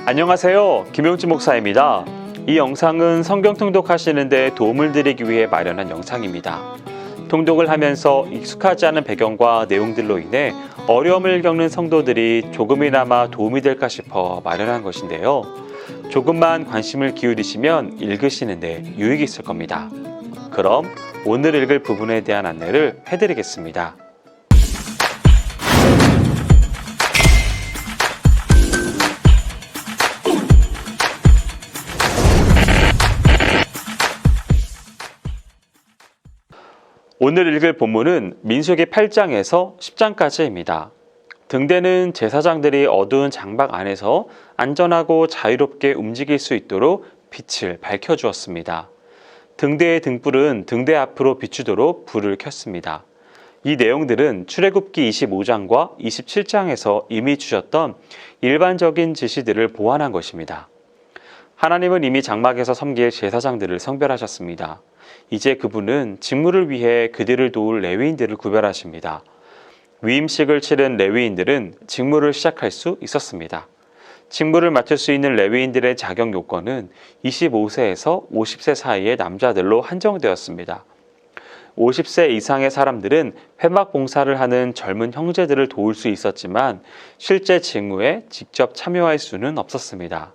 안녕하세요. 김용진 목사입니다. 이 영상은 성경 통독하시는 데 도움을 드리기 위해 마련한 영상입니다. 통독을 하면서 익숙하지 않은 배경과 내용들로 인해 어려움을 겪는 성도들이 조금이나마 도움이 될까 싶어 마련한 것인데요. 조금만 관심을 기울이시면 읽으시는 데 유익이 있을 겁니다. 그럼 오늘 읽을 부분에 대한 안내를 해드리겠습니다. 오늘 읽을 본문은 민수기 8장에서 10장까지입니다. 등대는 제사장들이 어두운 장막 안에서 안전하고 자유롭게 움직일 수 있도록 빛을 밝혀주었습니다. 등대의 등불은 등대 앞으로 비추도록 불을 켰습니다. 이 내용들은 출애굽기 25장과 27장에서 이미 주셨던 일반적인 지시들을 보완한 것입니다. 하나님은 이미 장막에서 섬길 제사장들을 성별하셨습니다. 이제 그분은 직무를 위해 그들을 도울 레위인들을 구별하십니다. 위임식을 치른 레위인들은 직무를 시작할 수 있었습니다. 직무를 맡을 수 있는 레위인들의 자격 요건은 25세에서 50세 사이의 남자들로 한정되었습니다. 50세 이상의 사람들은 회막 봉사를 하는 젊은 형제들을 도울 수 있었지만 실제 직무에 직접 참여할 수는 없었습니다.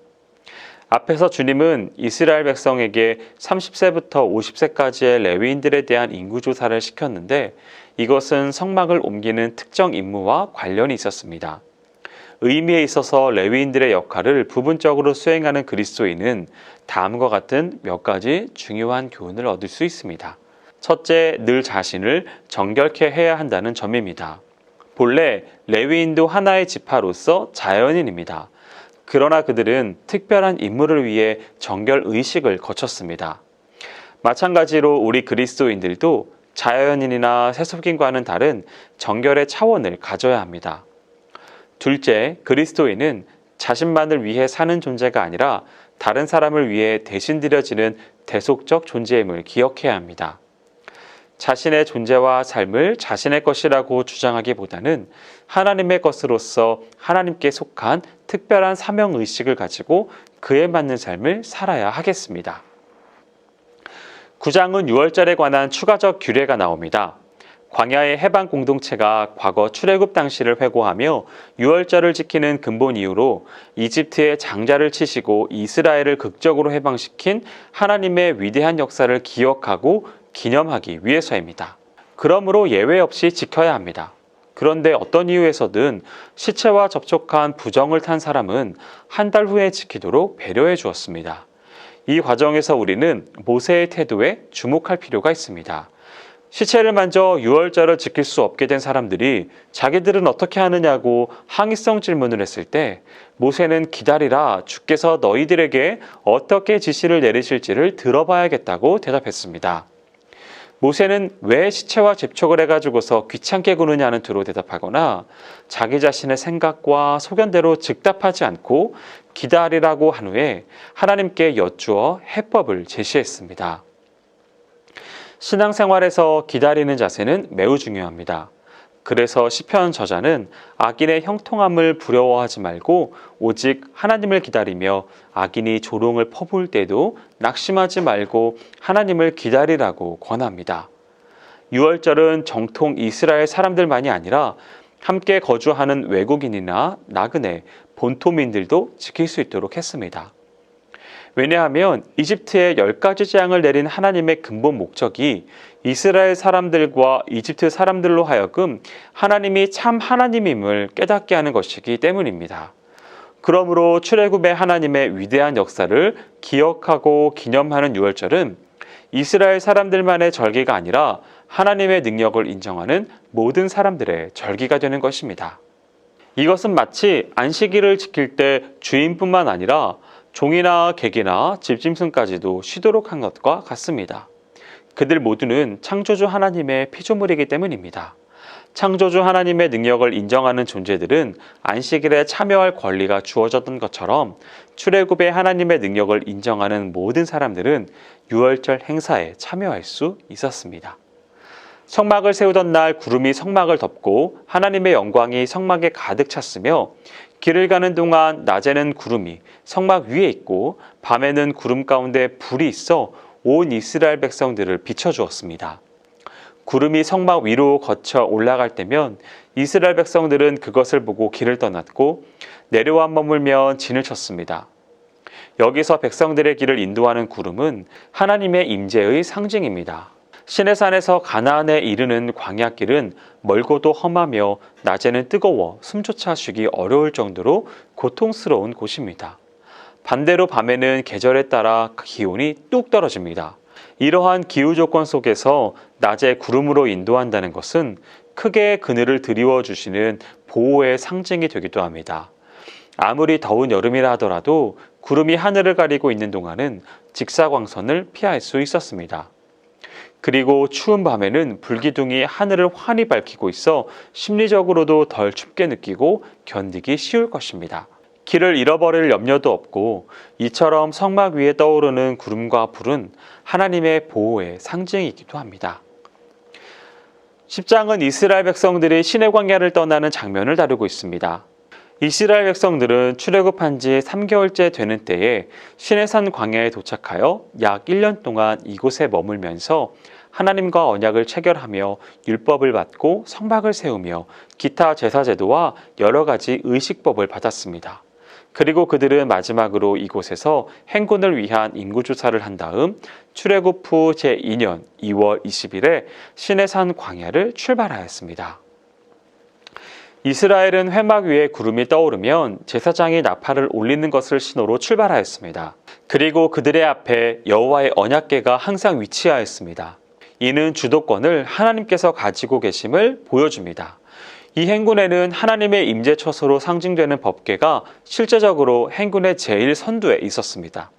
앞에서 주님은 이스라엘 백성에게 30세부터 50세까지의 레위인들에 대한 인구조사를 시켰는데 이것은 성막을 옮기는 특정 임무와 관련이 있었습니다. 의미에 있어서 레위인들의 역할을 부분적으로 수행하는 그리스도인은 다음과 같은 몇 가지 중요한 교훈을 얻을 수 있습니다. 첫째, 늘 자신을 정결케 해야 한다는 점입니다. 본래 레위인도 하나의 지파로서 자연인입니다. 그러나 그들은 특별한 임무를 위해 정결 의식을 거쳤습니다. 마찬가지로 우리 그리스도인들도 자연인이나 세속인과는 다른 정결의 차원을 가져야 합니다. 둘째, 그리스도인은 자신만을 위해 사는 존재가 아니라 다른 사람을 위해 대신 드려지는 대속적 존재임을 기억해야 합니다. 자신의 존재와 삶을 자신의 것이라고 주장하기보다는 하나님의 것으로서 하나님께 속한 특별한 사명의식을 가지고 그에 맞는 삶을 살아야 하겠습니다. 9장은 유월절에 관한 추가적 규례가 나옵니다. 광야의 해방 공동체가 과거 출애굽 당시를 회고하며 유월절을 지키는 근본 이유로 이집트의 장자를 치시고 이스라엘을 극적으로 해방시킨 하나님의 위대한 역사를 기억하고 기념하기 위해서입니다. 그러므로 예외 없이 지켜야 합니다. 그런데 어떤 이유에서든 시체와 접촉한 부정을 탄 사람은 한 달 후에 지키도록 배려해 주었습니다. 이 과정에서 우리는 모세의 태도에 주목할 필요가 있습니다. 시체를 만져 유월절을 지킬 수 없게 된 사람들이 자기들은 어떻게 하느냐고 항의성 질문을 했을 때 모세는 기다리라, 주께서 너희들에게 어떻게 지시를 내리실지를 들어봐야겠다고 대답했습니다. 모세는 왜 시체와 접촉을 해가지고서 귀찮게 구느냐는 투로 대답하거나 자기 자신의 생각과 소견대로 즉답하지 않고 기다리라고 한 후에 하나님께 여쭈어 해법을 제시했습니다. 신앙생활에서 기다리는 자세는 매우 중요합니다. 그래서 시편 저자는 악인의 형통함을 부러워하지 말고 오직 하나님을 기다리며 악인이 조롱을 퍼부을 때도 낙심하지 말고 하나님을 기다리라고 권합니다. 유월절은 정통 이스라엘 사람들만이 아니라 함께 거주하는 외국인이나 나그네, 본토민들도 지킬 수 있도록 했습니다. 왜냐하면 이집트에 10가지 재앙을 내린 하나님의 근본 목적이 이스라엘 사람들과 이집트 사람들로 하여금 하나님이 참 하나님임을 깨닫게 하는 것이기 때문입니다. 그러므로 출애굽의 하나님의 위대한 역사를 기억하고 기념하는 유월절은 이스라엘 사람들만의 절기가 아니라 하나님의 능력을 인정하는 모든 사람들의 절기가 되는 것입니다. 이것은 마치 안식일을 지킬 때 주인뿐만 아니라 종이나 객이나 집짐승까지도 쉬도록 한 것과 같습니다. 그들 모두는 창조주 하나님의 피조물이기 때문입니다. 창조주 하나님의 능력을 인정하는 존재들은 안식일에 참여할 권리가 주어졌던 것처럼 출애굽의 하나님의 능력을 인정하는 모든 사람들은 유월절 행사에 참여할 수 있었습니다. 성막을 세우던 날 구름이 성막을 덮고 하나님의 영광이 성막에 가득 찼으며 길을 가는 동안 낮에는 구름이 성막 위에 있고 밤에는 구름 가운데 불이 있어 온 이스라엘 백성들을 비춰주었습니다. 구름이 성막 위로 거쳐 올라갈 때면 이스라엘 백성들은 그것을 보고 길을 떠났고 내려와 머물며 진을 쳤습니다. 여기서 백성들의 길을 인도하는 구름은 하나님의 임재의 상징입니다. 시내산에서 가나안에 이르는 광야길은 멀고도 험하며 낮에는 뜨거워 숨조차 쉬기 어려울 정도로 고통스러운 곳입니다. 반대로 밤에는 계절에 따라 기온이 뚝 떨어집니다. 이러한 기후 조건 속에서 낮에 구름으로 인도한다는 것은 크게 그늘을 드리워 주시는 보호의 상징이 되기도 합니다. 아무리 더운 여름이라 하더라도 구름이 하늘을 가리고 있는 동안은 직사광선을 피할 수 있었습니다. 그리고 추운 밤에는 불기둥이 하늘을 환히 밝히고 있어 심리적으로도 덜 춥게 느끼고 견디기 쉬울 것입니다. 길을 잃어버릴 염려도 없고 이처럼 성막 위에 떠오르는 구름과 불은 하나님의 보호의 상징이기도 합니다. 10장은 이스라엘 백성들이 시내 광야를 떠나는 장면을 다루고 있습니다. 이스라엘 백성들은 출애굽한 지 3개월째 되는 때에 시내산 광야에 도착하여 약 1년 동안 이곳에 머물면서 하나님과 언약을 체결하며 율법을 받고 성막을 세우며 기타 제사제도와 여러 가지 의식법을 받았습니다. 그리고 그들은 마지막으로 이곳에서 행군을 위한 인구조사를 한 다음 출애굽 후 제2년 2월 20일에 시내산 광야를 출발하였습니다. 이스라엘은 회막 위에 구름이 떠오르면 제사장이 나팔을 올리는 것을 신호로 출발하였습니다. 그리고 그들의 앞에 여호와의 언약궤가 항상 위치하였습니다. 이는 주도권을 하나님께서 가지고 계심을 보여줍니다. 이 행군에는 하나님의 임재 처소로 상징되는 법궤가 실제적으로 행군의 제일 선두에 있었습니다.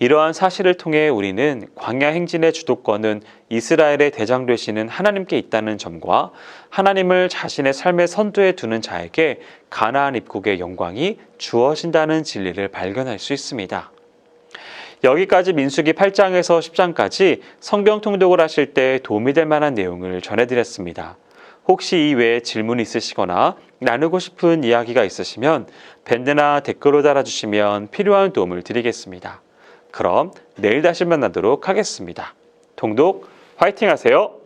이러한 사실을 통해 우리는 광야 행진의 주도권은 이스라엘의 대장 되시는 하나님께 있다는 점과 하나님을 자신의 삶의 선두에 두는 자에게 가나안 입국의 영광이 주어진다는 진리를 발견할 수 있습니다. 여기까지 민수기 8장에서 10장까지 성경 통독을 하실 때 도움이 될 만한 내용을 전해드렸습니다. 혹시 이 외에 질문 있으시거나 나누고 싶은 이야기가 있으시면 밴드나 댓글로 달아주시면 필요한 도움을 드리겠습니다. 그럼 내일 다시 만나도록 하겠습니다. 통독 화이팅 하세요.